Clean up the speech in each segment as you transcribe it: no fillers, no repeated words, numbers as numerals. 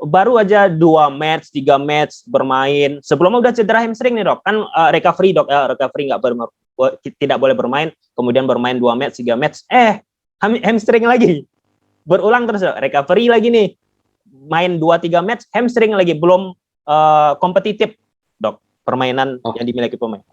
baru aja 2 match, 3 match bermain, sebelumnya udah cedera hamstring nih dok, kan recovery dok, recovery tidak boleh bermain, kemudian bermain 2 match, 3 match, hamstring lagi, berulang terus dok. Recovery lagi nih, main 2-3 match, hamstring lagi, belum kompetitif dok, permainan yang dimiliki pemain.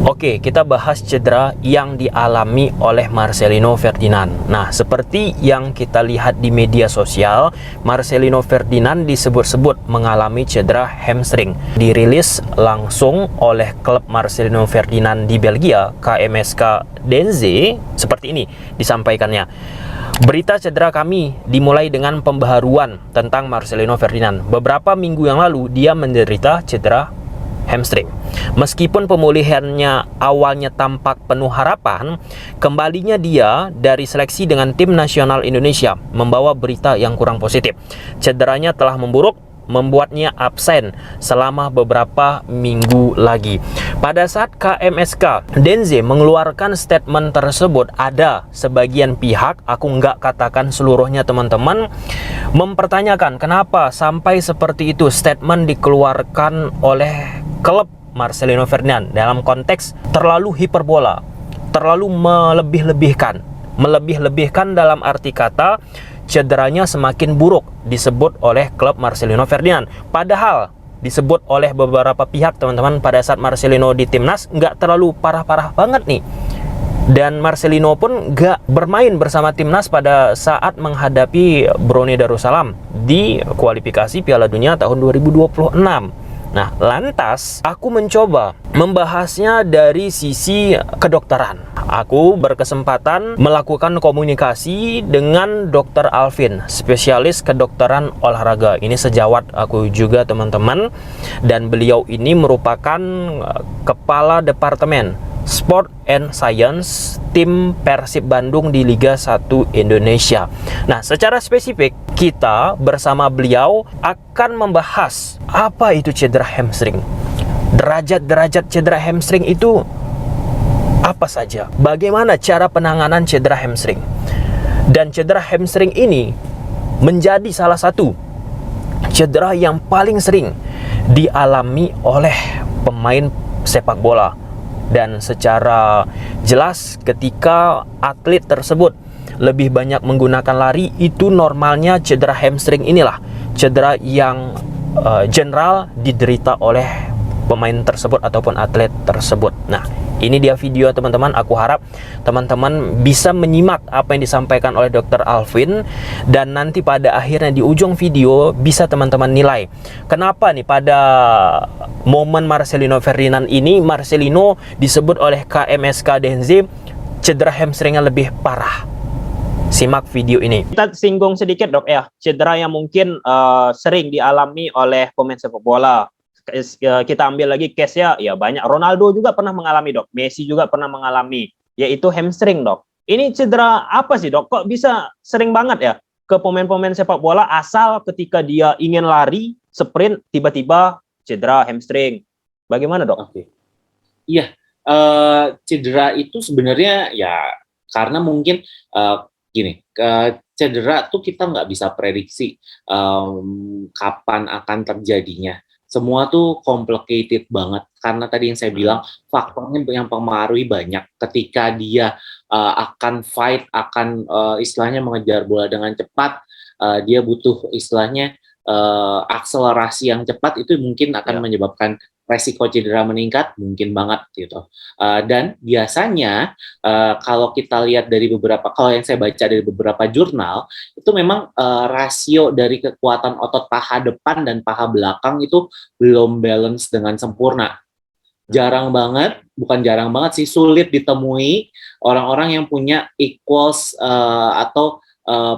Oke, kita bahas cedera yang dialami oleh Marcelino Ferdinand. Nah, seperti yang kita lihat di media sosial, Marcelino Ferdinand disebut-sebut mengalami cedera hamstring. Dirilis langsung oleh klub Marcelino Ferdinand di Belgia, KMSK Denze, seperti ini disampaikannya. Berita cedera kami dimulai dengan pembaharuan tentang Marcelino Ferdinand. Beberapa minggu yang lalu, dia menderita cedera hamstring. Meskipun pemulihannya awalnya tampak penuh harapan, kembalinya dia dari seleksi dengan tim nasional Indonesia membawa berita yang kurang positif. Cederanya telah memburuk, membuatnya absen selama beberapa minggu lagi. Pada saat KMSK Denze mengeluarkan statement tersebut, ada sebagian pihak, aku nggak katakan seluruhnya teman-teman, mempertanyakan kenapa sampai seperti itu statement dikeluarkan oleh klub Marcelino Ferdinand dalam konteks terlalu hiperbola, terlalu melebih-lebihkan dalam arti kata cederanya semakin buruk disebut oleh klub Marcelino Ferdinand. Padahal disebut oleh beberapa pihak teman-teman pada saat Marcelino di timnas nggak terlalu parah-parah banget nih. Dan Marcelino pun nggak bermain bersama timnas pada saat menghadapi Brunei Darussalam di kualifikasi Piala Dunia tahun 2026. Nah, lantas aku mencoba membahasnya dari sisi kedokteran. Aku berkesempatan melakukan komunikasi dengan Dr. Alvin, spesialis kedokteran olahraga. Ini sejawat aku juga teman-teman, dan beliau ini merupakan kepala departemen Sport and Science tim Persib Bandung di Liga 1 Indonesia. Nah, secara spesifik kita bersama beliau akan membahas apa itu cedera hamstring. Derajat-derajat cedera hamstring itu apa saja? Bagaimana cara penanganan cedera hamstring? Dan cedera hamstring ini menjadi salah satu cedera yang paling sering dialami oleh pemain sepak bola. Dan secara jelas ketika atlet tersebut lebih banyak menggunakan lari, itu normalnya cedera hamstring inilah cedera yang general diderita oleh pemain tersebut ataupun atlet tersebut. Nah, ini dia video teman-teman. Aku harap teman-teman bisa menyimak apa yang disampaikan oleh Dr. Alvin, dan nanti pada akhirnya di ujung video bisa teman-teman nilai kenapa nih pada momen Marcelino Ferdinand ini Marcelino disebut oleh KMSK Denze cedera hamstringnya lebih parah. Simak video ini. Kita singgung sedikit dok ya, cedera yang mungkin sering dialami oleh pemain sepak bola. Kita ambil lagi case-nya, ya banyak. Ronaldo juga pernah mengalami dok, Messi juga pernah mengalami, yaitu hamstring dok. Ini cedera apa sih dok? Kok bisa sering banget ya ke pemain-pemain sepak bola, asal ketika dia ingin lari, sprint, tiba-tiba cedera hamstring. Bagaimana dok? Oke. Iya, cedera itu sebenarnya ya karena mungkin gini, cedera tuh kita nggak bisa prediksi kapan akan terjadinya. Semua tuh complicated banget karena tadi yang saya bilang faktornya yang mempengaruhi banyak. Ketika dia akan fight, akan istilahnya mengejar bola dengan cepat, dia butuh istilahnya akselerasi yang cepat, itu mungkin akan menyebabkan resiko cedera meningkat, mungkin banget gitu. Dan biasanya kalau kita lihat dari kalau yang saya baca dari beberapa jurnal, itu memang rasio dari kekuatan otot paha depan dan paha belakang itu belum balance dengan sempurna. Jarang banget, bukan jarang banget sih, sulit ditemui orang-orang yang punya equals atau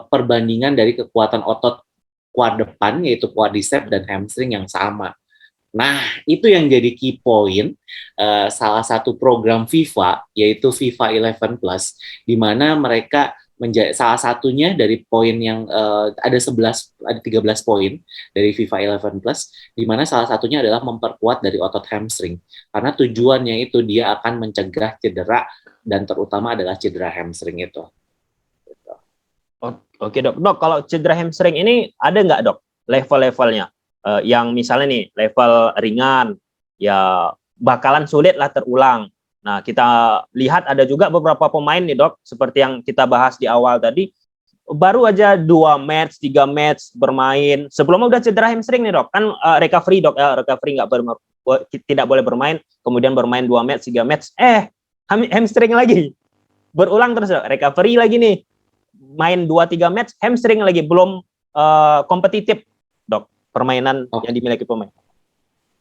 perbandingan dari kekuatan otot quad depan, yaitu quadriceps dan hamstring yang sama. Nah, itu yang jadi key point salah satu program FIFA, yaitu FIFA 11 Plus, di mana mereka salah satunya dari poin yang ada 13 poin dari FIFA 11 Plus, di mana salah satunya adalah memperkuat dari otot hamstring. Karena tujuannya itu dia akan mencegah cedera, dan terutama adalah cedera hamstring itu. Oke dok, dok kalau cedera hamstring ini ada nggak dok level-levelnya? Yang misalnya nih level ringan, ya bakalan sulit lah terulang. Nah kita lihat ada juga beberapa pemain nih dok, seperti yang kita bahas di awal tadi, baru aja 2 match, 3 match bermain, sebelumnya udah cedera hamstring nih dok, kan recovery dok, recovery tidak boleh bermain, kemudian bermain 2 match, 3 match, hamstring lagi, berulang terus dok, recovery lagi nih, main 2-3 match, hamstring lagi, belum kompetitif, dok, permainan yang dimiliki pemain.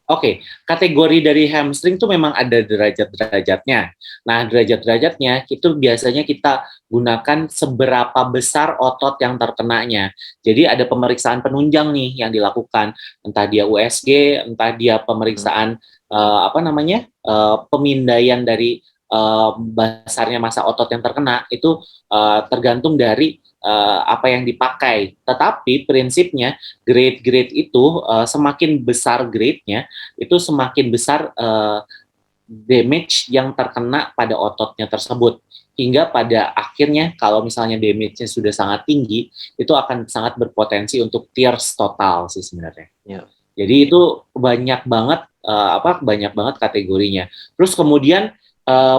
Oke, kategori dari hamstring itu memang ada derajat-derajatnya. Nah, derajat-derajatnya itu biasanya kita gunakan seberapa besar otot yang terkenanya. Jadi ada pemeriksaan penunjang nih yang dilakukan, entah dia USG, entah dia pemeriksaan pemindaian dari besarnya massa otot yang terkena, itu tergantung dari apa yang dipakai. Tetapi prinsipnya grade-grade itu semakin besar grade-nya, itu semakin besar damage yang terkena pada ototnya tersebut. Hingga pada akhirnya kalau misalnya damage-nya sudah sangat tinggi, itu akan sangat berpotensi untuk tears total sih sebenarnya. Ya. Jadi itu banyak banget kategorinya. Terus kemudian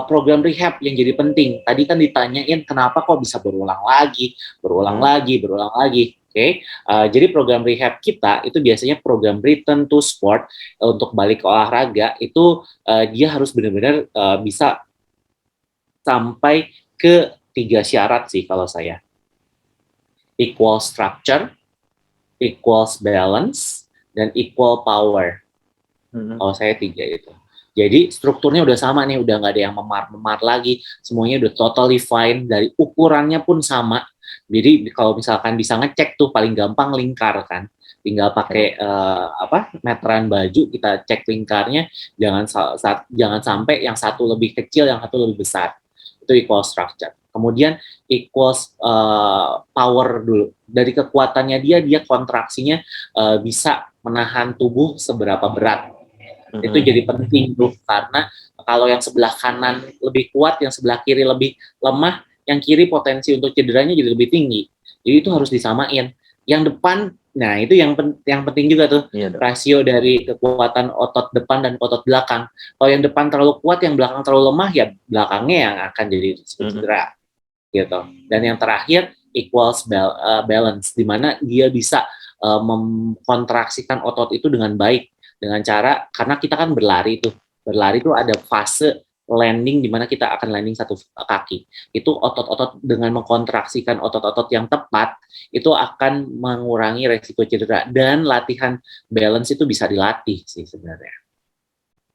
program rehab yang jadi penting. Tadi kan ditanyain kenapa kok bisa berulang lagi. Oke. Jadi program rehab kita itu biasanya program return to sport, untuk balik ke olahraga itu dia harus benar-benar bisa sampai ke 3 syarat sih kalau saya. Equal structure, equals balance, dan equal power. Kalau saya 3 itu. Jadi strukturnya udah sama nih, udah nggak ada yang memar-memar lagi, semuanya udah totally fine, dari ukurannya pun sama. Jadi kalau misalkan bisa ngecek tuh paling gampang lingkar kan, tinggal pakai meteran baju, kita cek lingkarnya, jangan sampai yang satu lebih kecil, yang satu lebih besar. Itu equal structure. Kemudian equals power dulu. Dari kekuatannya dia kontraksinya bisa menahan tubuh seberapa berat. Itu jadi penting tuh, karena kalau yang sebelah kanan lebih kuat, yang sebelah kiri lebih lemah, yang kiri potensi untuk cederanya jadi lebih tinggi. Jadi itu harus disamain. Yang depan, nah itu yang penting juga tuh, rasio dari kekuatan otot depan dan otot belakang. Kalau yang depan terlalu kuat, yang belakang terlalu lemah, ya belakangnya yang akan jadi cedera. Gitu. Dan yang terakhir equals balance, di mana dia bisa mengkontraksikan otot itu dengan baik, dengan cara, karena kita kan berlari tuh ada fase landing di mana kita akan landing satu kaki. Itu otot-otot dengan mengkontraksikan otot-otot yang tepat itu akan mengurangi resiko cedera, dan latihan balance itu bisa dilatih sih sebenarnya.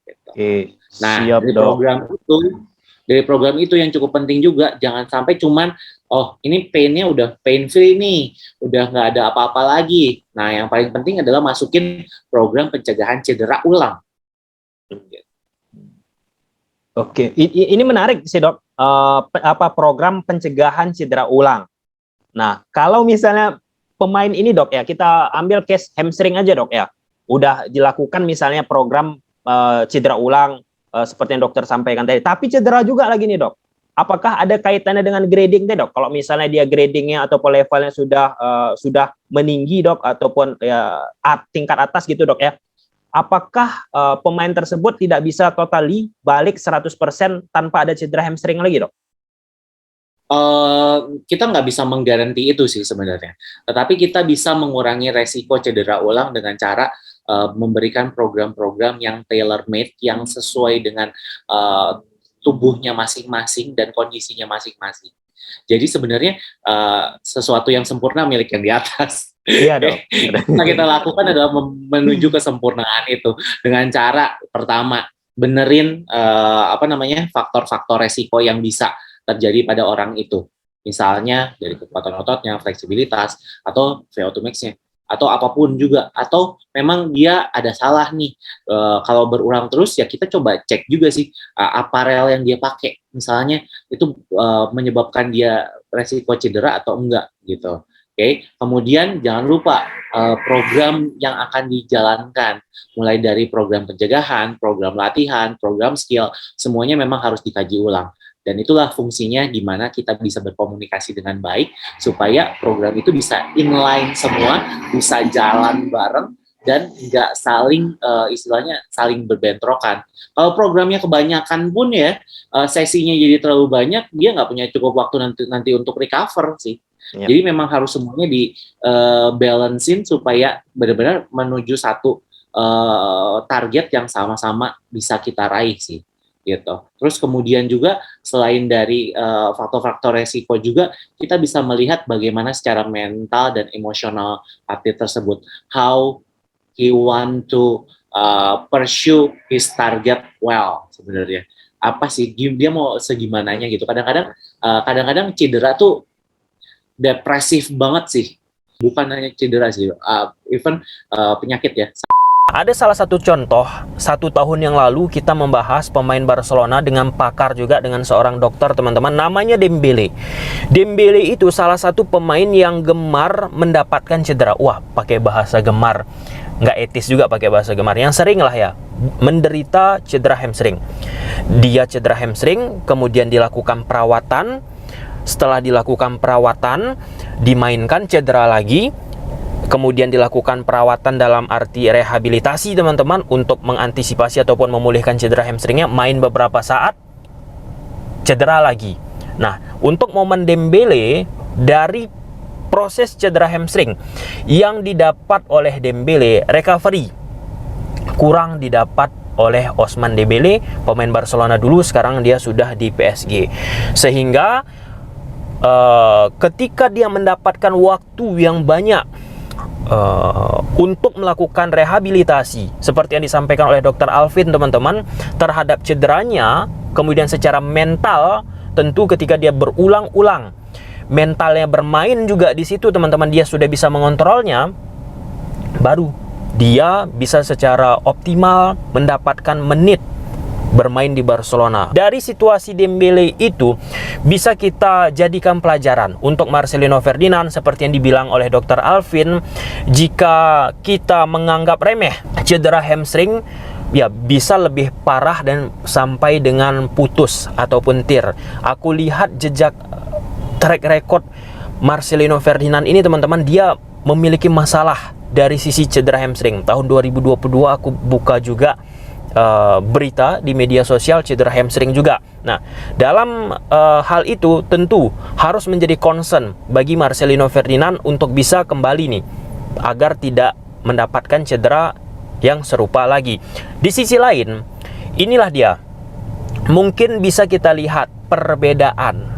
Gitu. Nah, dari program itu yang cukup penting juga, jangan sampai cuman ini pain-nya udah pain free nih, udah nggak ada apa-apa lagi. Nah, yang paling penting adalah masukin program pencegahan cedera ulang. Oke, ini menarik sih dok, program pencegahan cedera ulang. Nah, kalau misalnya pemain ini dok ya, kita ambil case hamstring aja dok ya, udah dilakukan misalnya program cedera ulang, seperti yang dokter sampaikan tadi, tapi cedera juga lagi nih dok. Apakah ada kaitannya dengan grading deh dok? Kalau misalnya dia gradingnya ataupun levelnya sudah meninggi dok, ataupun ya tingkat atas gitu dok ya, apakah pemain tersebut tidak bisa totally balik 100% tanpa ada cedera hamstring lagi dok? Kita nggak bisa menggaranti itu sih sebenarnya. Tetapi kita bisa mengurangi resiko cedera ulang dengan cara memberikan program-program yang tailor-made, yang sesuai dengan tubuhnya masing-masing dan kondisinya masing-masing. Jadi sebenarnya sesuatu yang sempurna milik yang di atas. Iya dong. Yang kita lakukan adalah menuju kesempurnaan itu dengan cara pertama benerin faktor-faktor resiko yang bisa terjadi pada orang itu. Misalnya dari kekuatan ototnya, fleksibilitas, atau VO2 max-nya, atau apapun juga, atau memang dia ada salah nih. Kalau berulang terus ya kita coba cek juga sih aparel yang dia pakai, misalnya itu menyebabkan dia resiko cedera atau enggak gitu. Oke. Kemudian jangan lupa program yang akan dijalankan, mulai dari program pencegahan, program latihan, program skill, semuanya memang harus dikaji ulang. Dan itulah fungsinya gimana kita bisa berkomunikasi dengan baik supaya program itu bisa inline semua, bisa jalan bareng dan nggak saling istilahnya saling berbentrokan. Kalau programnya kebanyakan pun ya sesinya jadi terlalu banyak, dia nggak punya cukup waktu nanti untuk recover sih. Yep. Jadi memang harus semuanya di balancein supaya benar-benar menuju satu target yang sama-sama bisa kita raih sih. Gitu. Terus kemudian juga selain dari faktor-faktor resiko juga kita bisa melihat bagaimana secara mental dan emosional atlet tersebut, how he want to pursue his target well sebenarnya. Apa sih dia mau segimananya gitu. Kadang-kadang cedera tuh depresif banget sih. Bukan hanya cedera sih, even penyakit ya. Ada salah satu contoh, 1 tahun yang lalu kita membahas pemain Barcelona dengan pakar juga, dengan seorang dokter teman-teman, namanya Dembele. Dembele itu salah satu pemain yang gemar mendapatkan cedera. Wah, pakai bahasa gemar, nggak etis juga pakai bahasa gemar. Yang sering lah ya, menderita cedera hamstring. Dia cedera hamstring, kemudian dilakukan perawatan. Setelah dilakukan perawatan, dimainkan, cedera lagi. Kemudian dilakukan perawatan dalam arti rehabilitasi teman-teman untuk mengantisipasi ataupun memulihkan cedera hamstringnya, main beberapa saat, cedera lagi. Nah, untuk momen Dembele, dari proses cedera hamstring yang didapat oleh Dembele, recovery kurang didapat oleh Ousmane Dembele, pemain Barcelona dulu, sekarang dia sudah di PSG. Sehingga ketika dia mendapatkan waktu yang banyak untuk melakukan rehabilitasi seperti yang disampaikan oleh Dr. Alvin teman-teman terhadap cederanya, kemudian secara mental tentu ketika dia berulang-ulang mentalnya bermain juga di situ teman-teman, dia sudah bisa mengontrolnya, baru dia bisa secara optimal mendapatkan menit bermain di Barcelona. Dari situasi Dembele itu bisa kita jadikan pelajaran untuk Marcelino Ferdinand seperti yang dibilang oleh Dr. Alvin. Jika kita menganggap remeh cedera hamstring, ya bisa lebih parah dan sampai dengan putus ataupun tear. Aku lihat jejak track record Marcelino Ferdinand ini teman-teman, dia memiliki masalah dari sisi cedera hamstring. Tahun 2022 aku buka juga berita di media sosial cedera hamstring juga. Nah, dalam hal itu tentu harus menjadi concern bagi Marcelino Ferdinand untuk bisa kembali nih, agar tidak mendapatkan cedera yang serupa lagi. Di sisi lain, inilah dia, mungkin bisa kita lihat perbedaan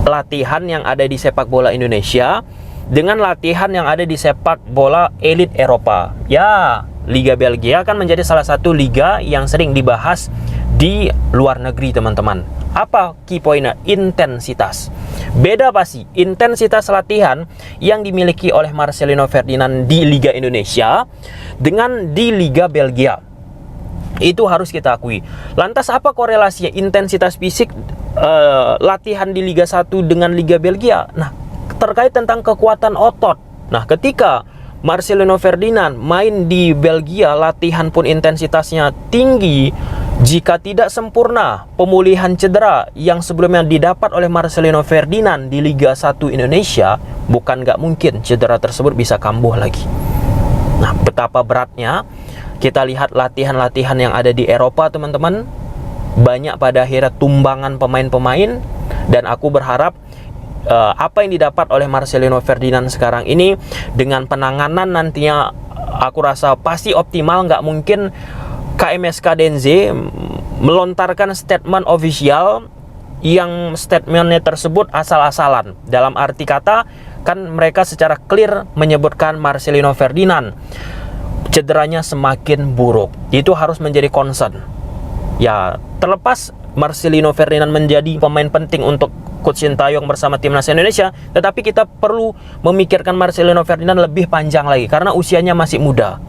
latihan yang ada di sepak bola Indonesia dengan latihan yang ada di sepak bola elit Eropa. Ya, Liga Belgia kan menjadi salah satu liga yang sering dibahas di luar negeri teman-teman. Apa key pointnya? Intensitas. Beda pasti intensitas latihan yang dimiliki oleh Marcelino Ferdinand di Liga Indonesia dengan di Liga Belgia. Itu harus kita akui. Lantas apa korelasinya intensitas fisik latihan di Liga 1 dengan Liga Belgia? Nah, terkait tentang kekuatan otot. Nah, ketika Marcelino Ferdinand main di Belgia, latihan pun intensitasnya tinggi. Jika tidak sempurna pemulihan cedera yang sebelumnya didapat oleh Marcelino Ferdinand di Liga 1 Indonesia, bukan nggak mungkin cedera tersebut bisa kambuh lagi. Nah, betapa beratnya. Kita lihat latihan-latihan yang ada di Eropa teman-teman, banyak pada akhirnya tumbangan pemain-pemain. Dan aku berharap apa yang didapat oleh Marcelino Ferdinand sekarang ini dengan penanganan nantinya, aku rasa pasti optimal. Nggak mungkin KMSK DNZ melontarkan statement official yang statementnya tersebut asal-asalan. Dalam arti kata, kan mereka secara clear menyebutkan Marcelino Ferdinand cederanya semakin buruk. Itu harus menjadi concern. Ya, terlepas Marcelino Ferdinand menjadi pemain penting untuk Coach Sintayong bersama timnas Indonesia, tetapi kita perlu memikirkan Marcelino Ferdinand lebih panjang lagi karena usianya masih muda.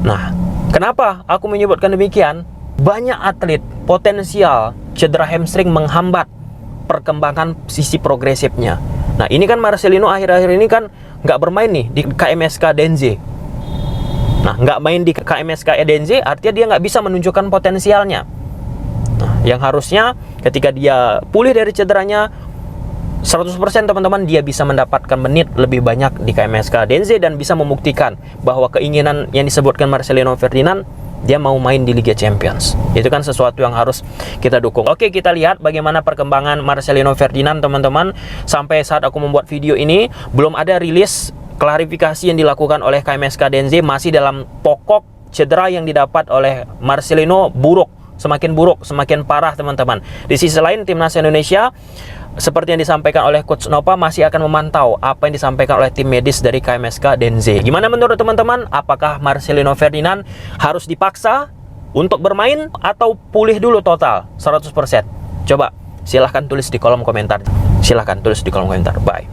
Nah, kenapa aku menyebutkan demikian? Banyak atlet potensial cedera hamstring menghambat perkembangan sisi progresifnya. Nah, ini kan Marcelino akhir-akhir ini kan nggak bermain nih di KMSK DNZ. Nah, nggak main di KMSK DNZ artinya dia nggak bisa menunjukkan potensialnya. Nah, Yang harusnya ketika dia pulih dari cederanya 100% teman-teman, dia bisa mendapatkan menit lebih banyak di KMSK Denze dan bisa membuktikan bahwa keinginan yang disebutkan Marcelino Ferdinand, dia mau main di Liga Champions. Itu kan sesuatu yang harus kita dukung. Oke, kita lihat bagaimana perkembangan Marcelino Ferdinand teman-teman. Sampai saat aku membuat video ini belum ada rilis klarifikasi yang dilakukan oleh KMSK Denze, masih dalam pokok cedera yang didapat oleh Marcelino semakin buruk, semakin parah teman-teman. Di sisi lain timnas Indonesia seperti yang disampaikan oleh Coach Nova masih akan memantau apa yang disampaikan oleh tim medis dari KMSK Denze. Gimana menurut teman-teman? Apakah Marcelino Ferdinand harus dipaksa untuk bermain atau pulih dulu total 100%? Coba silahkan tulis di kolom komentar. Silahkan tulis di kolom komentar. Bye.